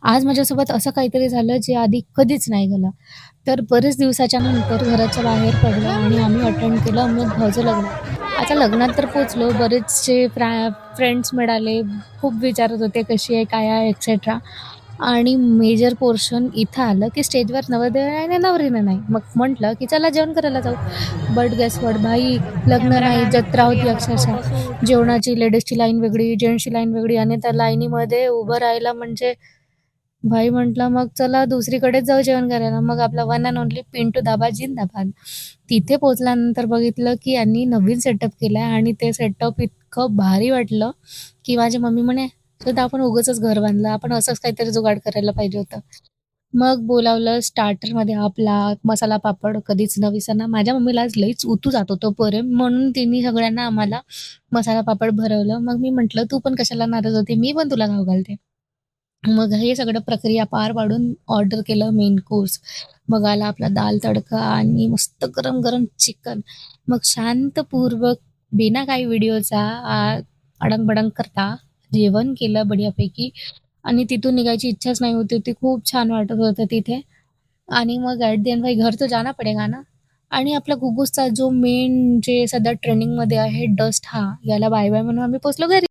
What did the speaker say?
आज माझ्यासोबत असं काहीतरी झालं जे आधी कधीच नाही झालं. तर बरेच दिवसाच्या नंतर घराच्या बाहेर पडलं आणि आम्ही अटेंड केलं अमित भाऊचं लग्न. आता लग्नात तर पोहोचलो. बरेचसे फ्रेंड्स मिळाले. खूप विचारत होते, "कशी आहे? काय आहे?" एक्सेट्रा. आणि मेजर पोर्शन इथं आलं, की स्टेजवर नवरदेव आहे आणि नवरीनं नाही. मग म्हटलं, की "चला जेवण करायला जाऊ." बट गेस व्हॉट भाई, लग्न नाही, कॅमेरामॅन जत्रा होती स्टुडिओ अक्षरशः. फोटोशूट. जेवणाची लेडीजची लाईन वेगळी, जेंट्सची लाईन वेगळी आणि त्या लाईनीमध्ये उभं राहायला म्हणजे भाई म्हटलं, "मग चला दुसरीकडेच जाऊ जेवण करायला." मग आपला वन अँड ओन्ली पिंटू धाबा जिंदाबाद. तिथे पोहोचल्यानंतर बघितलं, की यांनी नवीन सेटअप केलाय आणि ते सेटअप इतकं भारी वाटलं, की माझी मम्मी म्हणे, "श्रद्धा आपण उगाचच घर बांधलं. आपण असंच काहीतरी जुगाड करायला पाहिजे होतं." मग बोलावलं स्टार्टरमध्ये आपला मसाला पापड कधीच न विसरणार. माझ्या मम्मीला आज लईच उतू जात होतं प्रेम म्हणून तिने सगळ्यांना आम्हाला मसाला पापड भरवलं. मग मी म्हटलं, "तू पण कशाला नाराज होते? मी पण तुला खाऊ घालते." मग हे सगळं प्रक्रिया पार पाडून ऑर्डर केलं मेन कोर्स. मग आला आपला दाल तडका आणि मस्त गरम-गरम चिकन. मग शांतपूर्वक बिना काही व्हिडिओचा अडंग-बडंग करता जेवण केलं बढियापैकी आणि तिथून निघायची इच्छाच नाही होती होती. खूप छान वाटत होतं तिथे आणि मग ॲट द एंड भाई घर तो जाना पडेगा ना आणि आपला गुगूसचा जो मेन जे सध्या ट्रेंडिंगमध्ये आहे डस्ट हा, याला बाय-बाय म्हणून आम्ही पोहोचलो घरी.